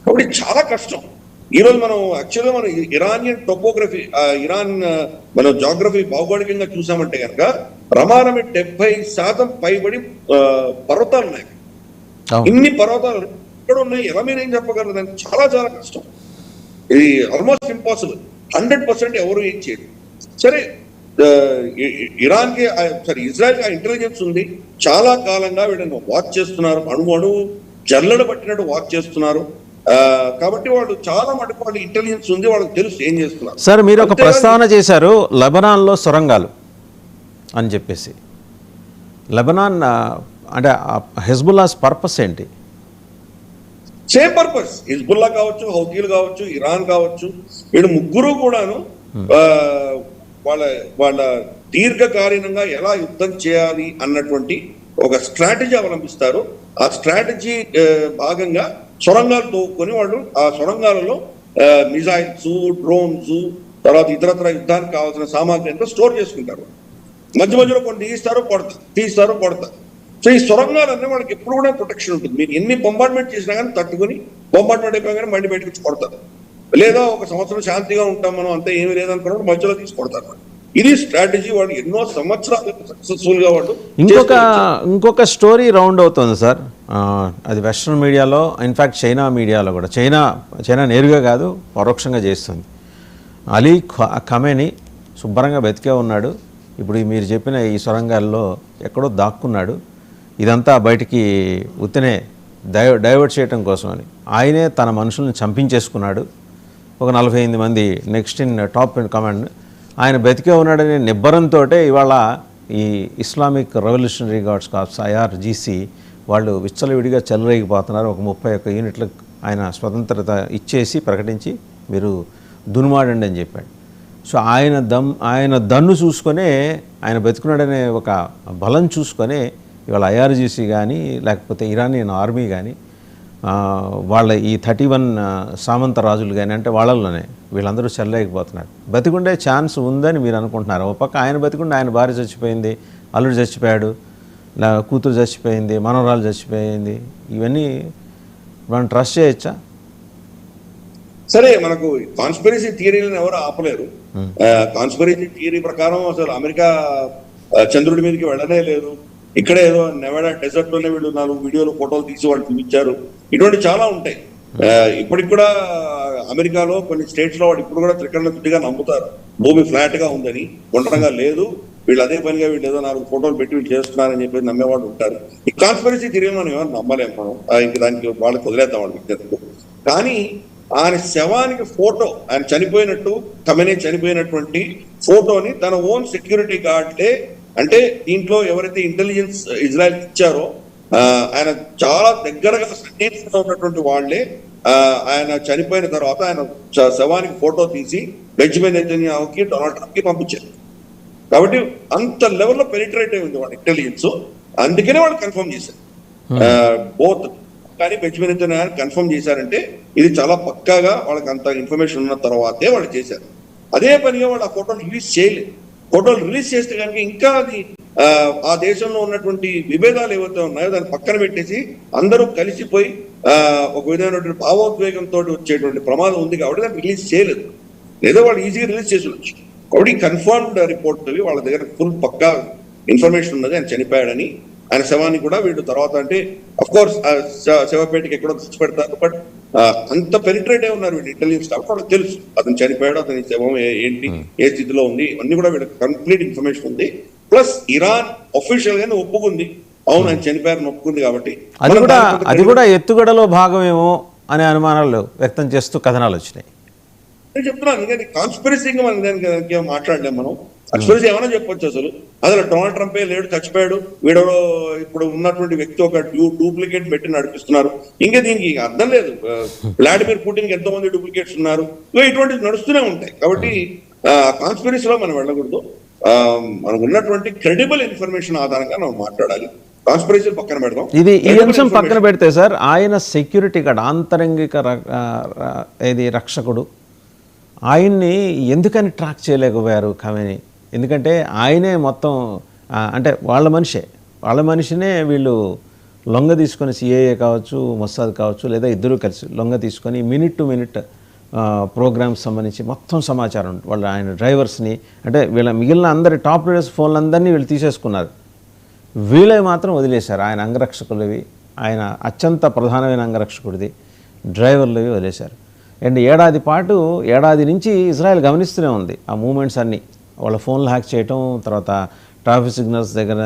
కాబట్టి చాలా కష్టం. ఈ రోజు మనం యాక్చువల్గా మనం ఇరానియన్ టోపోగ్రఫీ, ఇరాన్ మన జాగ్రఫీ భౌగోళికంగా చూసామంటే కనుక రమారమి 70% పైబడి పర్వతాలు ఉన్నాయి. ఇన్ని పర్వతాలు ఎక్కడ ఉన్నాయి, ఎలా మీరేం చెప్పగలరు? దానికి చాలా చాలా కష్టం. ఇది ఆల్మోస్ట్ ఇంపాసిబుల్. 100% ఎవరు ఏం చేయరు. సరే, ఇరాన్కి ఇజ్రాయెల్కి ఆ ఇంటెలిజెన్స్ ఉంది. చాలా కాలంగా వీళ్ళని వాచ్ చేస్తున్నారు, అణువు జల్లడ పట్టినట్టు వాచ్ చేస్తున్నారు. కాబట్టి వాళ్ళు చాలా మటుకు వాళ్ళు ఇంటెలిజెన్స్ ఉంది, వాళ్ళకి తెలుసు ఏం చేస్తున్నారు. సార్, మీరు ఒక ప్రస్తావన చేశారు లెబనాన్లో సొరంగాలు అని చెప్పేసి. లెబనాన్ అంటే హెజ్బుల్లాస్ పర్పస్ ఏంటి? Same purpose. హిజ్బుల్లా కావచ్చు, హౌతీలు కావచ్చు, ఇరాన్ కావచ్చు, వీళ్ళు ముగ్గురు కూడాను వాళ్ళ వాళ్ళ దీర్ఘకాలీనంగా ఎలా యుద్ధం చేయాలి అన్నటువంటి ఒక స్ట్రాటజీ అవలంబిస్తారు. ఆ స్ట్రాటజీ భాగంగా సొరంగాలు తోపుకొని వాళ్ళు ఆ సొరంగాలలో మిజైల్స్, డ్రోన్స్, తర్వాత ఇతరత్ర యుద్ధానికి కావాల్సిన సామాగ్రి అంతా స్టోర్ చేసుకుంటారు. మధ్య మధ్యలో కొన్ని తీస్తారు కొడతారు. సో ఈ సొరంగాలన్నీ వాళ్ళకి ఎప్పుడు కూడా ప్రొటెక్షన్ ఉంటుంది. మీరు ఎన్ని బొంబార్డ్మెంట్ చేసినా కానీ తట్టుకుని బొంబార్డ్మెంట్ అయిపోయినా మళ్ళీ బయటకు వచ్చి కొడతారు. లేదా ఒక సంవత్సరం శాంతిగా ఉంటాం మనం, అంతే ఏమీ లేదనుకున్నప్పుడు మధ్యలో తీసి కొడతారు. ఇది స్ట్రాటజీ. వాళ్ళు ఎన్నో సంవత్సరాలు సక్సెస్ఫుల్ గా వాళ్ళు. ఇంకొక స్టోరీ రౌండ్ అవుతుంది సార్, అది వెస్ట్రన్ మీడియాలో, ఇన్ఫ్యాక్ట్ చైనా మీడియాలో కూడా. చైనా నేరుగా కాదు, పరోక్షంగా చేస్తుంది. అలీ ఖమేని శుభ్రంగా బతికే ఉన్నాడు. ఇప్పుడు మీరు చెప్పిన ఈ సొరంగాల్లో ఎక్కడో దాక్కున్నాడు. ఇదంతా బయటికి ఉత్తనే డైవర్ట్ చేయడం కోసమని ఆయనే తన మనుషుల్ని చంపించేసుకున్నాడు. ఒక 48 మంది next in top in command. ఆయన బతికే ఉన్నాడనే నిబ్బరంతో ఇవాళ ఈ Islamic Revolutionary Guards Corps IRGC వాళ్ళు విచ్చలవిడిగా చెలరేగిపోతున్నారు. ఒక 31 యూనిట్లకు ఆయన స్వతంత్రత ఇచ్చేసి ప్రకటించి మీరు దునుమాడండి అని చెప్పాడు. సో ఆయన దన్ను చూసుకొనే, ఆయన బతుకున్నాడనే ఒక బలం చూసుకొని ఇవాళ IRGC కానీ లేకపోతే ఇరానియన్ ఆర్మీ కానీ వాళ్ళ ఈ 31 సామంత రాజులు కానీ అంటే వాళ్ళల్లోనే వీళ్ళందరూ చెల్లలేకపోతున్నారు. బతికుండే ఛాన్స్ ఉందని మీరు అనుకుంటున్నారు. ఒక పక్క ఆయన బతికుండే ఆయన భార్య చచ్చిపోయింది, అల్లుడు చచ్చిపోయాడు, కూతురు చచ్చిపోయింది, మనవరాలు చచ్చిపోయింది. ఇవన్నీ మనం ట్రస్ట్ చేయొచ్చా? సరే, మనకు కాన్స్పిరసీ థియరీలను ఎవరు ఆపలేరు. కాన్స్పిరసీ థియరీ ప్రకారం అసలు అమెరికా చంద్రుడి మీదకి వెళ్ళనే లేదు. ఇక్కడ ఏదో నెవాడా డెజర్ట్ లోనే వీళ్ళు 4 వీడియోలు, ఫోటోలు తీసి వాళ్ళు చూపించారు. ఇటువంటి చాలా ఉంటాయి. ఇప్పటికి కూడా అమెరికాలో కొన్ని స్టేట్స్ లో వాడు ఇప్పుడు కూడా త్రికరణ చుట్టిగా నమ్ముతారు భూమి ఫ్లాట్ గా ఉందని, గుండ్రంగా లేదు. వీళ్ళు అదే పనిగా వీళ్ళు ఏదో 4 ఫోటోలు పెట్టి వీళ్ళు చేస్తున్నారని చెప్పి నమ్మేవాళ్ళు ఉంటారు. ఈ కాన్స్పిరసీ థియరీ మనం ఏమైనా నమ్మలేము మనం. ఇంక దానికి వాళ్ళకి వదిలేద్దాం వాళ్ళ విద్యార్థులు. కానీ ఆయన శవానికి ఫోటో, ఆయన చనిపోయినట్టు ఖమేనీ చనిపోయినటువంటి ఫోటోని తన ఓన్ సెక్యూరిటీ గార్డ్లే, అంటే దీంట్లో ఎవరైతే ఇంటెలిజెన్స్ ఇజ్రాయెల్ ఇచ్చారో ఆయన చాలా దగ్గరగా సన్నిహితంగా ఉన్నటువంటి వాళ్ళే ఆయన చనిపోయిన తర్వాత ఆయన శవానికి ఫోటో తీసి బెంజమిన్ నెతన్యాహుకి, డొనాల్డ్ ట్రంప్ కి పంపించారు. కాబట్టి అంత లెవెల్లో పెనిట్రేట్ అయింది వాళ్ళ ఇంటెలిజెన్స్. అందుకనే వాళ్ళు కన్ఫర్మ్ చేశారు బోత్. కానీ బెంజమిన్ నెతన్యాహు కన్ఫర్మ్ చేశారంటే ఇది చాలా పక్కాగా వాళ్ళకి అంత ఇన్ఫర్మేషన్ ఉన్న తర్వాతే వాళ్ళు చేశారు. అదే పనిగా వాళ్ళు ఆ ఫోటోలు రిలీజ్ చేయలేదు. ఫోటోలు రిలీజ్ చేస్తే కనుక ఇంకా అది ఆ దేశంలో ఉన్నటువంటి విభేదాలు ఏవైతే ఉన్నాయో దాన్ని పక్కన పెట్టేసి అందరూ కలిసిపోయి ఒక విధమైనటువంటి భావోద్వేగంతో వచ్చేటువంటి ప్రమాదం ఉంది. కాబట్టి దాన్ని రిలీజ్ చేయలేదు, లేదా వాళ్ళు ఈజీగా రిలీజ్ చేసి వచ్చు. కాబట్టి కన్ఫర్మ్డ్ రిపోర్ట్ వాళ్ళ దగ్గర ఫుల్ పక్కా ఇన్ఫర్మేషన్ ఉన్నది ఆయన చనిపోయాడని. ఆయన శవాన్ని కూడా వీళ్ళు తర్వాత అంటే అఫ్ కోర్స్ శవపేటకి ఎక్కడో తెచ్చి పెడతారు, బట్ అంత పెనిట్రేట్ అయి ఉన్నారు వీళ్ళు ఇంటెలిజెన్స్ స్టాఫ్. వాళ్ళకి తెలుసు అతను చనిపోయాడు, అతని శవం ఏంటి, ఏ స్థితిలో ఉంది, అన్ని కూడా వీళ్ళకి కంప్లీట్ ఇన్ఫర్మేషన్ ఉంది. ప్లస్ ఇరాన్ అఫీషియల్ గానే ఒప్పుకుంది, అవును ఆయన చనిపోయారని ఒప్పుకుంది. కాబట్టి అది కూడా ఎత్తుగడలో భాగమేమో అనే అనుమానాలు వ్యక్తం చేస్తూ కథనాలు వచ్చినాయి. నేను చెప్తున్నాను, ఎందుకంటే కాన్స్పిరసీగా మనం దానికి మాట్లాడలేం. మనం కాన్స్పిరసీ ఏమైనా చెప్పొచ్చు. అసలు డొనాల్డ్ ట్రంపే లేడు, చచ్చిపోయాడు, వీడో ఇప్పుడు ఉన్నటువంటి వ్యక్తి ఒక డూప్లికేట్ పెట్టి నడిపిస్తున్నారు, ఇంకా దీనికి అర్థం లేదు. వ్లాడిమిర్ పుటిన్ కి ఎంతో మంది డూప్లికేట్స్ ఉన్నారు, ఇటువంటివి నడుస్తూనే ఉంటాయి. కాబట్టి కాన్స్పిరసీలో మనం వెళ్ళకూడదు. మనకు ఉన్నటువంటి క్రెడిబుల్ ఇన్ఫర్మేషన్ ఆధారంగా మనం మాట్లాడాలి. కాన్స్పిరసీ పక్కన పెడదాం. ఈ అంశం పక్కన పెడితే సార్, ఆయన సెక్యూరిటీ గార్డ్, ఆంతరంగిక రక్షకుడు, ఆయన్ని ఎందుకని ట్రాక్ చేయలేకపోయారు ఖమేనీ? ఎందుకంటే ఆయనే మొత్తం అంటే వాళ్ళ మనిషినే వీళ్ళు లొంగ తీసుకొని, సిఐఏ కావచ్చు, మొస్సాద్ కావచ్చు, లేదా ఇద్దరు కలిసి లొంగ తీసుకొని మినిట్ టు మినిట్ ప్రోగ్రామ్స్ సంబంధించి మొత్తం సమాచారం ఆయన డ్రైవర్స్ని, అంటే వీళ్ళ మిగిలిన అందరి టాప్ లీడర్స్ ఫోన్లందరినీ వీళ్ళు తీసేసుకున్నారు. వీళ్ళవి మాత్రం వదిలేశారు. ఆయన అంగరక్షకులవి, ఆయన అత్యంత ప్రధానమైన అంగరక్షకుడిది, డ్రైవర్లవి వదిలేశారు. అండ్ ఏడాది నుంచి ఇజ్రాయెల్ గమనిస్తూనే ఉంది ఆ మూమెంట్స్ అన్నీ. వాళ్ళ ఫోన్లు హ్యాక్ చేయటం, తర్వాత ట్రాఫిక్ సిగ్నల్స్ దగ్గర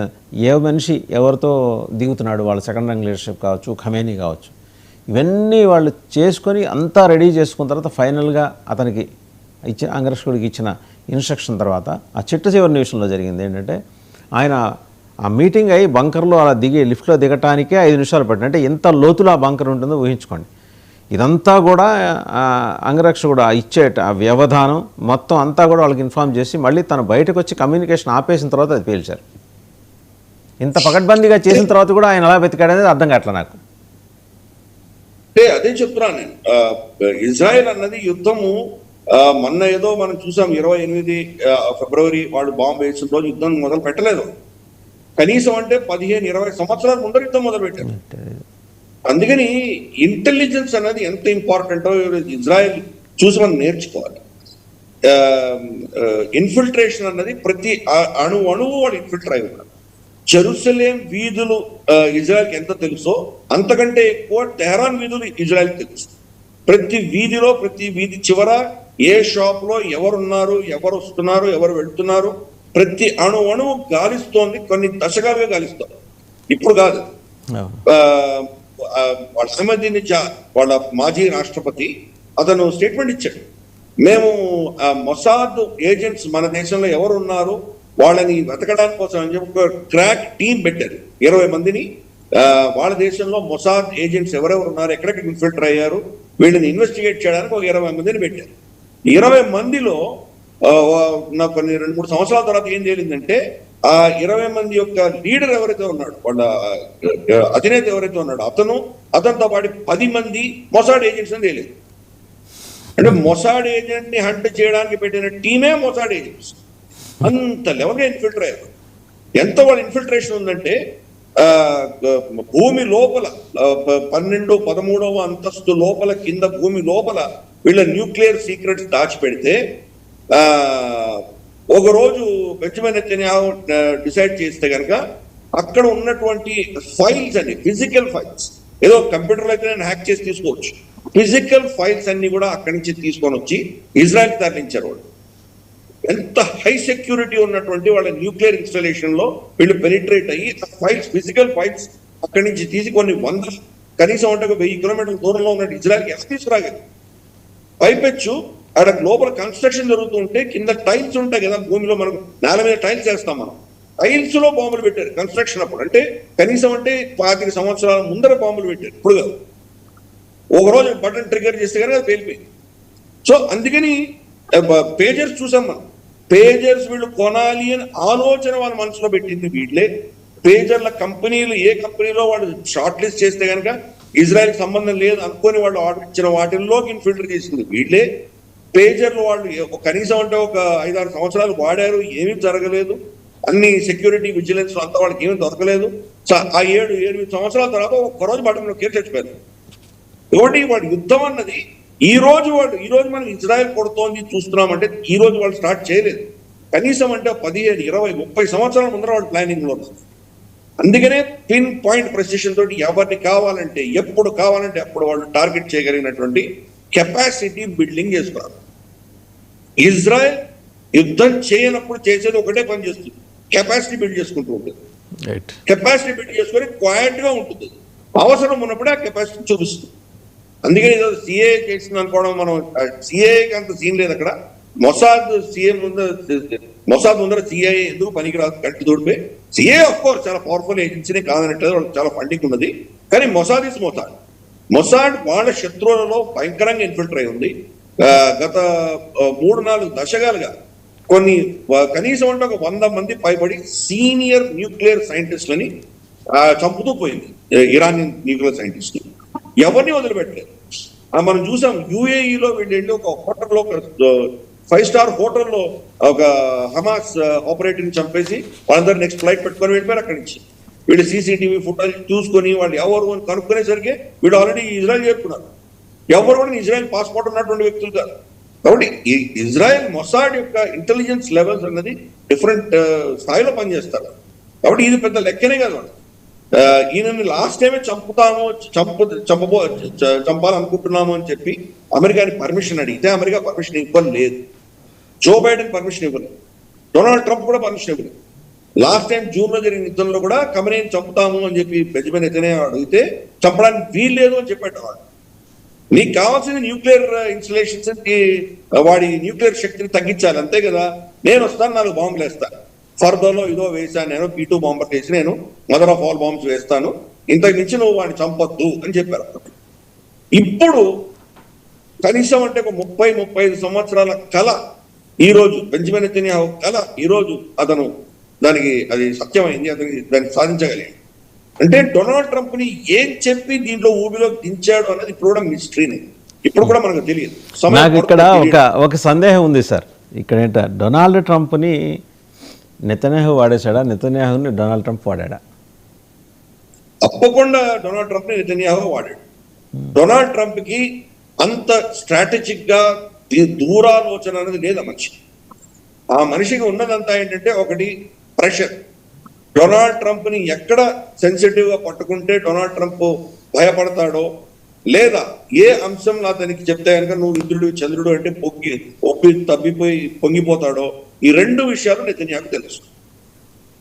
ఏ మనిషి ఎవరితో దిగుతున్నాడు, వాళ్ళ సెకండ్ ర్యాంక్ లీడర్షిప్ కావచ్చు, ఖమేనీ కావచ్చు, ఇవన్నీ వాళ్ళు చేసుకొని అంతా రెడీ చేసుకున్న తర్వాత ఫైనల్గా అతనికి అంగరక్షకుడికి ఇచ్చిన ఇన్స్ట్రక్షన్ తర్వాత ఆ చివరి నిమిషంలో జరిగింది ఏంటంటే, ఆయన ఆ మీటింగ్ అయ్యి బంకర్లో అలా లిఫ్ట్లో దిగటానికే 5 నిమిషాలు పట్టింది. అంటే ఎంత లోతులో ఆ బంకర్ ఉంటుందో ఊహించుకోండి. ఇదంతా కూడా అంగరక్షకుడు ఇచ్చే ఆ వ్యవధానం మొత్తం అంతా కూడా వాళ్ళకి ఇన్ఫార్మ్ చేసి మళ్ళీ తను బయటకు వచ్చి కమ్యూనికేషన్ ఆపేసిన తర్వాత అది పేల్చారు. ఇంత పకడ్బందీగా చేసిన తర్వాత కూడా ఆయన ఎలా బతికాడనేది అర్థం కావట్లే నాకు. అదే చెప్తున్నాను నేను. ఇజ్రాయెల్ అన్నది యుద్ధము మొన్న ఏదో మనం చూసాం 28 ఫిబ్రవరి వాళ్ళు బాంబు వేసిన రోజు యుద్ధం మొదలు పెట్టలేదు. కనీసం అంటే 15-20 సంవత్సరాల ముందర యుద్ధం మొదలు పెట్టారు. అందుకని ఇంటెలిజెన్స్ అనేది ఎంత ఇంపార్టెంటో ఇజ్రాయెల్ చూసి మనం నేర్చుకోవాలి. ఇన్ఫిల్ట్రేషన్ అన్నది ప్రతి అణువు వాళ్ళు ఇన్ఫిల్టర్ అయి ఉన్నారు. జెరూసలేం వీధులు ఇజ్రాయెల్కి ఎంత తెలుసో అంతకంటే ఎక్కువ టెహరాన్ వీధులు ఇజ్రాయెల్కి తెలుసు. ప్రతి వీధి చివర ఏ షాప్ లో ఎవరున్నారు, ఎవరు వస్తున్నారు, ఎవరు వెళ్తున్నారు, ప్రతి అణువు గాలిస్తోంది. కొన్ని దశకాలుగా గాలిస్తోంది, ఇప్పుడు కాదు. వాళ్ళ అహ్మదీనెజాద్ వాళ్ళ మాజీ రాష్ట్రపతి అతను స్టేట్మెంట్ ఇచ్చాడు, మేము మొసాద్ ఏజెంట్స్ మన దేశంలో ఎవరు ఉన్నారు వాళ్ళని వెతకడానికి కోసం అని చెప్పి ఒక క్రాక్ టీం పెట్టారు. 20 మందిని వాళ్ళ దేశంలో మొసాద్ ఏజెంట్స్ ఎవరెవరు ఉన్నారు, ఎక్కడెక్కడ ఇన్ఫిల్టర్ అయ్యారు, వీళ్ళని ఇన్వెస్టిగేట్ చేయడానికి ఒక 20 మందిని పెట్టారు. 20 మందిలో నాకు కొన్ని 2-3 సంవత్సరాల తర్వాత ఏం జరిగిందంటే, ఆ 20 మంది యొక్క లీడర్ ఎవరైతే ఉన్నాడు, వాళ్ళ అధినేత ఎవరైతే ఉన్నాడో అతనితో పాటు 10 మంది మొసాడ్ ఏజెంట్స్ అని తెలియదు. అంటే మొసాడ్ ఏజెంట్ ని హంట్ చేయడానికి పెట్టిన టీమే మొసాడ్ ఏజెంట్స్. అంత లెవెల్గా ఇన్ఫిల్టర్ అయ్యారు. ఎంత వాళ్ళ ఇన్ఫిల్ట్రేషన్ ఉందంటే, భూమి లోపల 12-13వ అంతస్తు లోపల కింద భూమి లోపల వీళ్ళ న్యూక్లియర్ సీక్రెట్స్ దాచిపెడితే ఒకరోజు బెంజమిన్ నెతన్యాహు డిసైడ్ చేస్తే కనుక అక్కడ ఉన్నటువంటి ఫైల్స్ అన్ని, ఫిజికల్ ఫైల్స్, ఏదో కంప్యూటర్లో అయితే నేను హ్యాక్ చేసి తీసుకోవచ్చు, ఫిజికల్ ఫైల్స్ అన్ని కూడా అక్కడి నుంచి తీసుకొని వచ్చి ఇజ్రాయెల్కి తరలించారు. వాళ్ళు ఎంత హై సెక్యూరిటీ ఉన్నటువంటి వాళ్ళ న్యూక్లియర్ ఇన్స్టాలేషన్ లో వీళ్ళు పెనిట్రేట్ అయ్యి ఫైల్స్, ఫిజికల్ ఫైల్స్ అక్కడి నుంచి తీసి కొన్ని 100 కనీసం అంటే 1000 కిలోమీటర్ల దూరంలో ఉన్నట్టు ఇజ్రాయెల్కి ఎలా తీసుకురాగలి. పైపెచ్చు అక్కడ లోపల కన్స్ట్రక్షన్ జరుగుతుంటే కింద టైల్స్ ఉంటాయి కదా భూమిలో, మనం నేల మీద టైల్స్ వేస్తాం, మనం టైల్స్ లో బాంబులు పెట్టారు కన్స్ట్రక్షన్ అప్పుడు. అంటే కనీసం అంటే 25 సంవత్సరాల ముందర బాంబులు పెట్టారు, ఇప్పుడు కాదు. ఒకరోజు బటన్ ట్రిగర్ చేస్తే కానీ అది పేలిపోయింది. సో అందుకని పేజర్స్ చూసాం మనం. పేజర్స్ వీళ్ళు కొనాలి అని ఆలోచన వాళ్ళ మనసులో పెట్టింది వీళ్ళే. పేజర్ల కంపెనీలు ఏ కంపెనీలో వాళ్ళు షార్ట్ లిస్ట్ చేస్తే కనుక ఇజ్రాయెల్ సంబంధం లేదు అనుకొని వాళ్ళు ఆర్డర్ ఇచ్చిన వాటిల్లోకి ఇన్ఫిల్టర్ చేసింది వీళ్ళే. పేజర్లు వాళ్ళు కనీసం అంటే ఒక 5-6 సంవత్సరాలు వాడారు, ఏమీ జరగలేదు. అన్ని సెక్యూరిటీ విజిలెన్స్ అంతా వాళ్ళకి ఏమీ దొరకలేదు. ఆ 7-8 సంవత్సరాల తర్వాత ఒక్కరోజు బటన్లో కేసు చచ్చిపోయారు. కాబట్టి వాడు యుద్ధం అన్నది ఈ రోజు మనం ఇజ్రాయెల్ కొడుతోంది చూస్తున్నామంటే ఈ రోజు వాళ్ళు స్టార్ట్ చేయలేదు. కనీసం అంటే 15, 20, 30 సంవత్సరాల ముందర వాళ్ళు ప్లానింగ్ లో ఉన్నారు. అందుకనే పిన్ పాయింట్ ప్రెసిషన్ తోటి ఎవరిని కావాలంటే ఎప్పుడు కావాలంటే అప్పుడు వాళ్ళు టార్గెట్ చేయగలిగినటువంటి కెపాసిటీ బిల్డింగ్ చేసుకున్నారు. ఇజ్రాయెల్ యుద్ధం చేయనప్పుడు చేసేది ఒకటే పని చేస్తుంది, కెపాసిటీ బిల్డ్ చేసుకుంటూ ఉంటుంది. కెపాసిటీ బిల్డ్ చేసుకొని క్వైట్ గా ఉంటుంది, అవసరం ఉన్నప్పుడే ఆ కెపాసిటీ చూపిస్తుంది. అందుకని ఏదో సిఏ చేసింది అనుకోవడం, మనం సిఏకి అంత సీన్ లేదు అక్కడ. మొసాద్ ముందర సిఐఏ ఎందుకు పనికిరాదు, గట్టి తోడిపోయి. సిఏ ఆఫ్ కోర్స్ చాలా పవర్ఫుల్ ఏజెన్సీనే కాదనట్లేదు, వాళ్ళకి చాలా ఫండింగ్ ఉన్నది. కానీ మొసాద్ ఇస్ మొసాద్ వాళ్ళ శత్రువులలో భయంకరంగా ఇన్ఫిల్టర్ అయి ఉంది. గత 3-4 దశకాలుగా కనీసం అంటే ఒక 100 మంది పైబడి సీనియర్ న్యూక్లియర్ సైంటిస్టులని చంపుతూ పోయింది ఇరానియన్ న్యూక్లియర్ సైంటిస్ట్. ఎవరిని వదిలిపెట్టలేదు. మనం చూసాం యుఏఈలో వీళ్ళు వెళ్ళి ఒక హోటల్లో, 5-స్టార్ హోటల్లో ఒక హమాస్ ఆపరేటింగ్ చంపేసి వాళ్ళందరూ నెక్స్ట్ ఫ్లైట్ పెట్టుకొని వెళ్ళిపోయారు అక్కడి నుంచి. వీళ్ళు సీసీటీవీ ఫుటేజ్ చూసుకొని వాళ్ళు ఎవరు అని కనుక్కునేసరికి వీళ్ళు ఆల్రెడీ ఇజ్రాయెల్ చేరుకున్నారు. ఎవరు కూడా ఇజ్రాయెల్ పాస్పోర్ట్ ఉన్నటువంటి వ్యక్తులు కాదు. కాబట్టి ఈ ఇజ్రాయెల్ మొసాడ్ యొక్క ఇంటెలిజెన్స్ లెవెల్స్ అన్నది డిఫరెంట్ స్థాయిలో పనిచేస్తారు. కాబట్టి ఇది పెద్ద లెక్కనే కాదు. ఈయనని లాస్ట్ టైమే చంపాలనుకుంటున్నాము అని చెప్పి అమెరికాని పర్మిషన్ అడిగితే అమెరికా పర్మిషన్ ఇవ్వలేదు. జో బైడెన్ పర్మిషన్ ఇవ్వలేదు, డొనాల్డ్ ట్రంప్ కూడా పర్మిషన్ ఇవ్వలేదు. లాస్ట్ టైం జూన్ లో జరిగిన యుద్ధంలో కూడా కమరేని చంపుతాము అని చెప్పి బెంజమిన్ నెతన్యాహు అడిగితే చంపడానికి వీల్లేదు అని చెప్పాడు. వాడు నీకు కావాల్సిన న్యూక్లియర్ ఇన్స్టలేషన్స్ వాడి న్యూక్లియర్ శక్తిని తగ్గించాలి, అంతే కదా. నేను వస్తాను, 4 బాంబులు వేస్తాను, ఫర్దోలో ఇదో వేసాను, నేను P2 బాంబర్ వేసి నేను మదర్ ఆఫ్ ఆల్ బాంబ్స్ వేస్తాను, ఇంతకు మించి నువ్వు వాడిని చంపొద్దు అని చెప్పారు. ఇప్పుడు కనీసం అంటే ఒక 30-35 సంవత్సరాల కళ ఈ రోజు బెంజమిన్ నెతన్యాహు కళ ఈ రోజు అతను అది సత్యమైంది, దాన్ని సాధించగలిగాడు. అంటే డొనాల్డ్ ట్రంప్ ని ఏం చెప్పి దీంట్లో ఊబిలో దించాడు అన్నది ఇప్పుడు కూడా మిస్టరీనే, ఇప్పుడు కూడా మనకు తెలియదు. నాకు ఇక్కడ ఒక సందేహం ఉంది సార్. ఇక్కడ ఏంట, డొనాల్డ్ ట్రంప్ని నెతన్యాహు వాడేశాడా, నెతన్యాహుని డొనాల్డ్ ట్రంప్ వాడా? తప్పకుండా డొనాల్డ్ ట్రంప్ ని నెతన్యాహు వాడాడు. డొనాల్డ్ ట్రంప్ కి అంత స్ట్రాటజిక్ గా దూరాలోచన అనేది లేదు ఆ మనిషికి ఉన్నదంతా ఏంటంటే ఒకటి ప్రెషర్. డొనాల్డ్ ట్రంప్ ని ఎక్కడ సెన్సిటివ్ గా పట్టుకుంటే డొనాల్డ్ ట్రంప్ భయపడతాడో, లేదా ఏ అంశం అతనికి చెప్తే కనుక నువ్వు ఇంద్రుడు చంద్రుడు అంటే తబ్బిపోయి పొంగిపోతాడో, ఈ 2 విషయాలు నెతన్యాహుకు తెలుసు.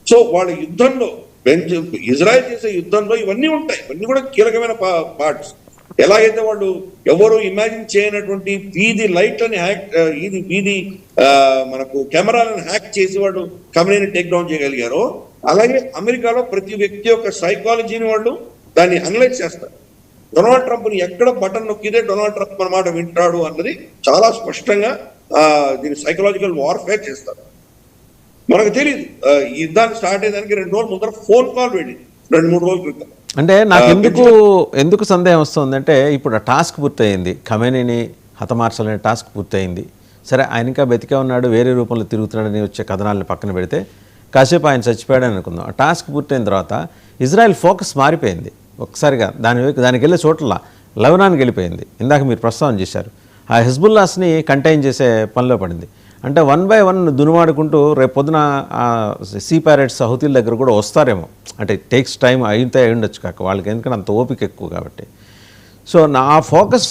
సో వాళ్ళ యుద్ధంలో, ఇజ్రాయెల్ చేసే యుద్ధంలో ఇవన్నీ ఉంటాయి, ఇవన్నీ కూడా కీలకమైన పార్ట్స్. ఎలాగైతే వాళ్ళు ఎవరు ఇమాజిన్ చేయనటువంటి వీధి లైట్లని వీధి మనకు కెమెరాలను హ్యాక్ చేసి వాళ్ళు కమరేని టేక్ డౌన్ చేయగలిగారో, అలాగే అమెరికాలో ప్రతి వ్యక్తి యొక్క సైకాలజీని వాళ్ళు దాన్ని అనలైజ్ చేస్తారు. డొనాల్డ్ ట్రంప్ ని ఎక్కడ బటన్ నొక్కితే డొనాల్డ్ ట్రంప్ అన్నమాట వింటాడు అన్నది చాలా స్పష్టంగా దీన్ని సైకలాజికల్ వార్ఫేర్ చేస్తారు. మనకు తెలియదు. యుద్ధాన్ని స్టార్ట్ అయ్యేదానికి 2 రోజుల ముందర ఫోన్ కాల్ వెళ్ళింది, 2-3 రోజుల క్రితం. అంటే నాకు ఎందుకు సందేహం వస్తుందంటే, ఇప్పుడు ఆ టాస్క్ పూర్తయింది, ఖమేనీని హతమార్చాలనే టాస్క్ పూర్తయింది. సరే, ఆయన ఇంకా బతికే ఉన్నాడు, వేరే రూపంలో తిరుగుతున్నాడని వచ్చే కథనాలను పక్కన పెడితే కాసేపు ఆయన చచ్చిపోయాడని అనుకుందాం. ఆ టాస్క్ పూర్తయిన తర్వాత ఇజ్రాయెల్ ఫోకస్ మారిపోయింది ఒక్కసారిగా. దానికి వెళ్ళే చోట్ల లెబనాన్కి వెళ్ళిపోయింది. ఇందాక మీరు ప్రస్తావన చేశారు, ఆ హిజ్బుల్లాస్ని కంటైన్ చేసే పనిలో పడింది. అంటే 1 by 1 దునుమాడుకుంటూ రేపు పొద్దున సీ పైరేట్స్ హౌతీల దగ్గర కూడా వస్తారేమో. అంటే టేక్స్ టైం అయితే ఉండొచ్చు కాక వాళ్ళకి, ఎందుకంటే అంత ఓపిక ఎక్కువ కాబట్టి. సో నా ఫోకస్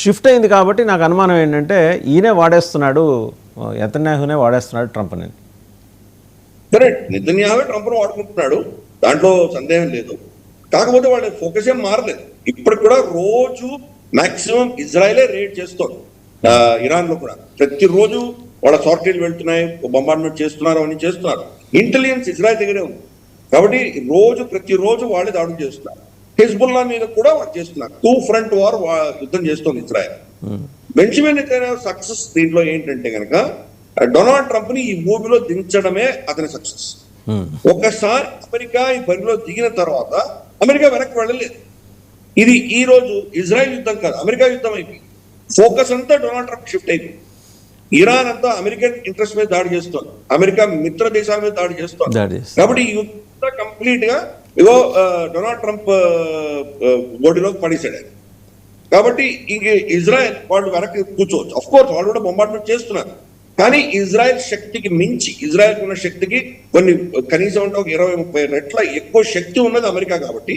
షిఫ్ట్ అయింది కాబట్టి నాకు అనుమానం ఏంటంటే ఈయనే వాడేస్తున్నాడు, నెతన్యాహునే వాడేస్తున్నాడు ట్రంప్ని. కరెక్ట్, నెతన్యాహు ట్రంప్ను వాడుకుంటున్నాడు, దాంట్లో సందేహం లేదు. కాకపోతే వాళ్ళ ఫోకస్ ఏం మారలేదు. ఇప్పటికి కూడా రోజు మాక్సిమం ఇజ్రాయలే రేడ్ చేస్తోంది. ఇరాన్ లో కూడా ప్రతిరోజు వాళ్ళ సాఫ్ట్వేర్ వెళ్తున్నాయి, బొంబార్డ్మెంట్ చేస్తున్నారు, అవన్నీ చేస్తున్నారు. ఇంటెలిజెన్స్ ఇజ్రాయెల్ దగ్గరే ఉంది కాబట్టి ప్రతిరోజు వాళ్ళే దాడులు చేస్తున్నారు. హిజ్బుల్లా మీద కూడా వాళ్ళు చేస్తున్నారు. 2 front వార్ యుద్ధం చేస్తోంది ఇజ్రాయెల్. బెంజమిన్ నెతన్యాహు సక్సెస్ దీంట్లో ఏంటంటే కనుక డొనాల్డ్ ట్రంప్ ని ఈ ఊబిలో దించడమే అతని సక్సెస్. ఒకసారి అమెరికా ఈ పనిలో దిగిన తర్వాత అమెరికా వెనక్కి వెళ్ళలేదు. ఇది ఈ రోజు ఇజ్రాయెల్ యుద్ధం కాదు, అమెరికా యుద్ధం అయిపోయింది. ఫోకస్ అంతా డొనాల్డ్ ట్రంప్ షిఫ్ట్ అయిపోయింది. ఇరాన్ అంతా అమెరికన్ ఇంట్రెస్ట్ మీద దాడి చేస్తోంది, అమెరికా మిత్ర దేశాల మీద దాడి చేస్తోంది. కాబట్టి ఈ యుద్ధం కంప్లీట్ గా డొనాల్డ్ ట్రంప్ బోడీలోకి పడేసాడు. కాబట్టి ఇంక ఇజ్రాయెల్ వాళ్ళు వెనక్కి కూర్చోవచ్చు. అఫ్ కోర్స్ వాళ్ళు కూడా బొంబార్డ్మెంట్ చేస్తున్నారు, కానీ ఇజ్రాయెల్ శక్తికి మించి, ఇజ్రాయెల్ ఉన్న శక్తికి కొన్ని కనీసం అంటే ఒక 20-30 రెట్ల ఎక్కువ శక్తి ఉన్నది అమెరికా. కాబట్టి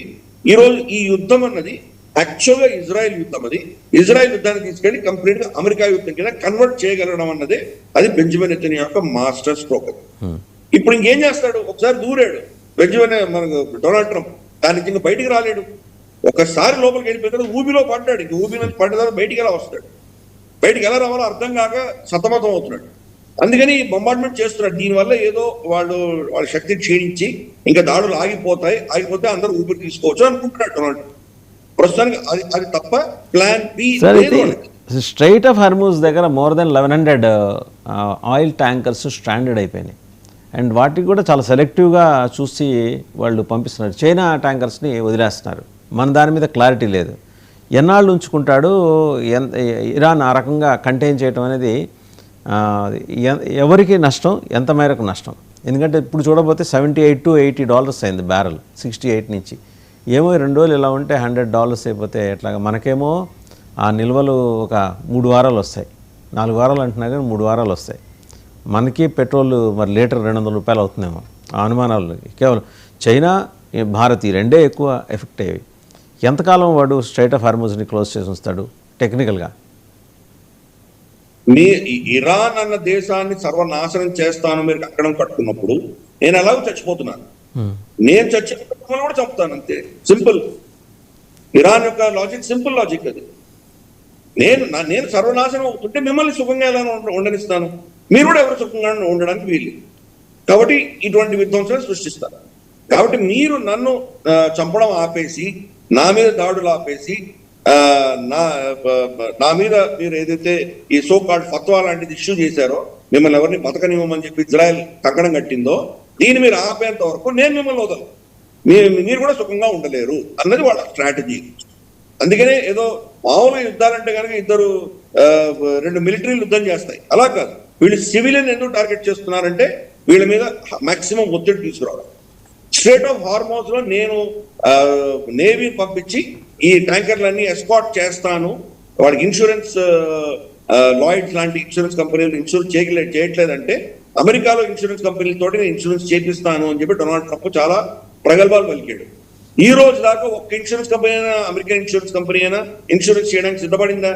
ఈ రోజు ఈ యుద్ధం అన్నది యాక్చువల్గా ఇజ్రాయెల్ యుద్ధం. అది ఇజ్రాయెల్ యుద్ధాన్ని తీసుకెళ్లి కంప్లీట్ గా అమెరికా యుద్ధం కింద కన్వర్ట్ చేయగలగడం అన్నదే అది బెంజమిన్ నెతన్యాహు యొక్క మాస్టర్ స్ట్రోక్. ఇప్పుడు ఇంకేం చేస్తాడు? ఒకసారి దూరాడు మన డొనాల్డ్ ట్రంప్, దాని నుంచి ఇంకా బయటికి రాలేడు. ఒకసారి లోపలికి వెళ్ళిపోతాడు, ఊబిలో పడ్డాడు. ఇంక ఊబి నుంచి పడ్డ తర్వాత బయటికి ఎలా వస్తాడు? బయటికి ఎలా రావాలో అర్థం కాక సతమతం అవుతున్నాడు. అందుకని బొంబార్డ్మెంట్ చేస్తున్నాడు. దీనివల్ల ఏదో వాళ్ళ శక్తిని క్షీణించి ఇంకా దాడులు ఆగిపోతే అందరూ ఊపిరి తీసుకోవచ్చు అనుకుంటున్నాడు డొనాల్డ్. ప్రస్తుతానికి అది తప్ప ప్లాన్ బి లేదు. స్ట్రైట్ ఆఫ్ హర్మూజ్ దగ్గర more than 1100 oil tankers stranded అయిపోయినాయి. అండ్ వాటికి కూడా చాలా సెలెక్టివ్గా చూసి వాళ్ళు పంపిస్తున్నారు. చైనా ట్యాంకర్స్ని వదిలేస్తున్నారు. మన దాని మీద క్లారిటీ లేదు. ఎన్నాళ్ళు ఉంచుకుంటాడు ఇరాన్ ఆ రకంగా కంటైన్ చేయడం అనేది ఎవరికి నష్టం, ఎంత మేరకు నష్టం? ఎందుకంటే ఇప్పుడు చూడబోతే $78 to $80 అయింది బ్యారెల్, 68 నుంచి. ఏమో 2 రోజులు ఇలా ఉంటే $100 అయిపోతే ఎట్లాగా? మనకేమో ఆ నిల్వలు ఒక 3 వారాలు వస్తాయి, 4 వారాలు అంటున్నా కానీ 3 వారాలు వస్తాయి. మనకి పెట్రోల్ మరి లీటర్ $200 అవుతుందేమో. ఆ అనుమానాలు కేవలం చైనా, భారత్ ఈ రెండే ఎక్కువ ఎఫెక్ట్ అయ్యేవి. ఎంతకాలం వాడు స్ట్రైట్ ఆఫ్ హార్మూజ్ని క్లోజ్ చేసి ఉంచుతాడు టెక్నికల్గా? ఇరాన్ అన్న దేశాన్ని సర్వనాశనం చేస్తాను మీరు అక్కడ కట్టుకున్నప్పుడు నేను ఎలాగో చచ్చిపోతున్నాను. నేను చచ్చిపోతున్నా కూడా చంపుతాను, అంతే. సింపుల్. ఇరాన్ యొక్క లాజిక్ సింపుల్ లాజిక్ అది. నేను సర్వనాశనం అవుతుంటే మిమ్మల్ని సుఖంగా ఎలా ఉండనిస్తాను? మీరు కూడా ఎవరు సుఖంగా ఉండడానికి వీలు. కాబట్టి ఇటువంటి విధ్వంసాలు సృష్టిస్తారు. కాబట్టి మీరు నన్ను చంపడం ఆపేసి, నా మీద దాడులు ఆపేసి, నా మీద మీరు ఏదైతే ఈ సో కాల్డ్ ఫత్వా లాంటిది ఇష్యూ చేశారో, మిమ్మల్ని ఎవరిని బతకనివ్వమని చెప్పి ఇజ్రాయెల్ కంకణం కట్టిందో, దీన్ని మీరు ఆపేంత వరకు నేను మిమ్మల్ని వదలను, మీరు కూడా సుఖంగా ఉండలేరు అన్నది వాళ్ళ స్ట్రాటజీ. అందుకనే ఏదో మామూలుగా యుద్ధాలంటే కనుక ఇద్దరు 2 మిలిటరీలు యుద్ధం చేస్తాయి, అలా కాదు. వీళ్ళు సివిలియన్ ఎందుకు టార్గెట్ చేస్తున్నారంటే వీళ్ళ మీద మాక్సిమం ఒత్తిడి తీసుకురావడం. స్ట్రైట్ ఆఫ్ హార్మోజ్ లో నేను నేవీ పంపించి ఈ ట్యాంకర్లన్నీ ఎస్కాట్ చేస్తాను, వాడికి ఇన్సూరెన్స్ లాయిడ్స్ లాంటి ఇన్సూరెన్స్ కంపెనీలు ఇన్సూరెన్స్ చేయట్లేదంటే అమెరికాలో ఇన్సూరెన్స్ కంపెనీలతో నేను ఇన్సూరెన్స్ చేపిస్తాను అని చెప్పి డొనాల్డ్ ట్రంప్ చాలా ప్రగల్భాలు పలికాడు. ఈ రోజు దాకా ఒక్క ఇన్సూరెన్స్ కంపెనీ అయినా, అమెరికన్ ఇన్సూరెన్స్ కంపెనీ అయినా ఇన్సూరెన్స్ చేయడానికి సిద్ధపడిందా?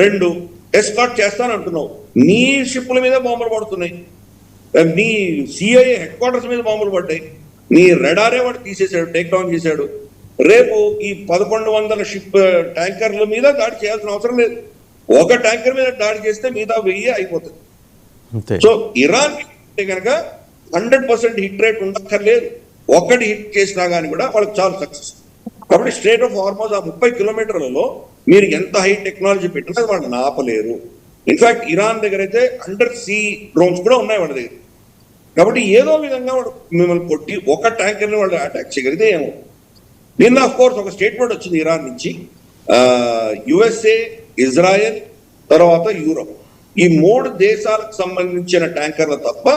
2 ఎస్కాట్ చేస్తాను అంటున్నావు, నీ షిప్ల మీద బాంబులు పడుతున్నాయి, నీ సిఐఏ హెడ్ క్వార్టర్స్ మీద బాంబులు పడ్డాయి, నీ రెడారే వాడు తీసేశాడు, టేక్ డౌన్ చేశాడు. రేపు ఈ 1100 షిప్ ట్యాంకర్ల మీద దాడి చేయాల్సిన అవసరం లేదు. ఒక ట్యాంకర్ మీద దాడి చేస్తే మిగతా 1000 అయిపోతుంది. సో ఇరాన్ కనుక 100% హిట్ రేట్ ఉండక్కర్లేదు. ఒకటి హిట్ చేసినా కానీ కూడా వాళ్ళకి చాలా సక్సెస్. కాబట్టి స్ట్రైట్ ఆఫ్ హార్మోజ్ ఆ 30 కిలోమీటర్లలో మీరు ఎంత హై టెక్నాలజీ పెట్టినా వాళ్ళు ఆపలేరు. ఇన్ఫాక్ట్ ఇరాన్ దగ్గర అయితే అండర్ సీ డ్రోన్స్ కూడా ఉన్నాయి వాళ్ళ దగ్గర. కాబట్టి ఏదో విధంగా వాడు మిమ్మల్ని కొట్టి ఒక ట్యాంకర్ని వాళ్ళు అటాక్ చేయగలిగితే ఏమో. నిన్న ఆఫ్ కోర్స్ ఒక స్టేట్మెంట్ వచ్చింది ఇరాన్ నుంచి, USA, ఇజ్రాయెల్, తర్వాత యూరోప్, ఈ 3 దేశాలకు సంబంధించిన ట్యాంకర్లు తప్ప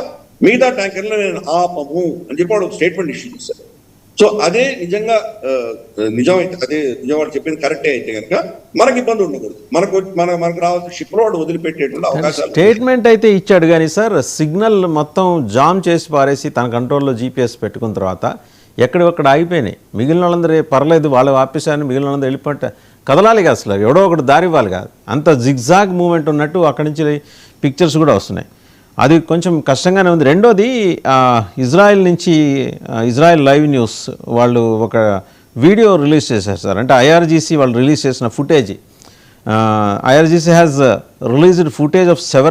మిగతా ట్యాంకర్లు నేను ఆపము అని చెప్పి వాడు ఒక స్టేట్మెంట్ ఇష్యూ చేశారు. సో అదే నిజంగా నిజమైతే, అదే నిజం వాడు చెప్పింది కరెక్టే అయితే కనుక మనకి ఇబ్బంది ఉండకూడదు. మనకు రావాల్సిన షిప్లో వాడు వదిలిపెట్టేటువంటి అవకాశాలు. స్టేట్మెంట్ అయితే ఇచ్చాడు కానీ సార్, సిగ్నల్ మొత్తం జామ్ చేసి పారేసి తన కంట్రోల్లో GPS పెట్టుకున్న తర్వాత ఎక్కడొక్కడ ఆగిపోయినాయి. మిగిలిన వాళ్ళందరూ పర్లేదు, వాళ్ళు ఆపేసారని మిగిలిన వాళ్ళందరూ వెళ్ళిపోతే కదలాలి కదా, అసలు ఎవడో ఒకటి దారి ఇవ్వాలి కాదు. అంత జిగ్జాగ్ మూమెంట్ ఉన్నట్టు అక్కడి నుంచి పిక్చర్స్ కూడా వస్తున్నాయి. అది కొంచెం కష్టంగానే ఉంది. రెండోది, ఇజ్రాయెల్ నుంచి ఇజ్రాయెల్ లైవ్ న్యూస్ వాళ్ళు ఒక వీడియో రిలీజ్ చేశారు సార్. అంటే IRGC వాళ్ళు రిలీజ్ చేసిన footage, IRGC has released footage of 7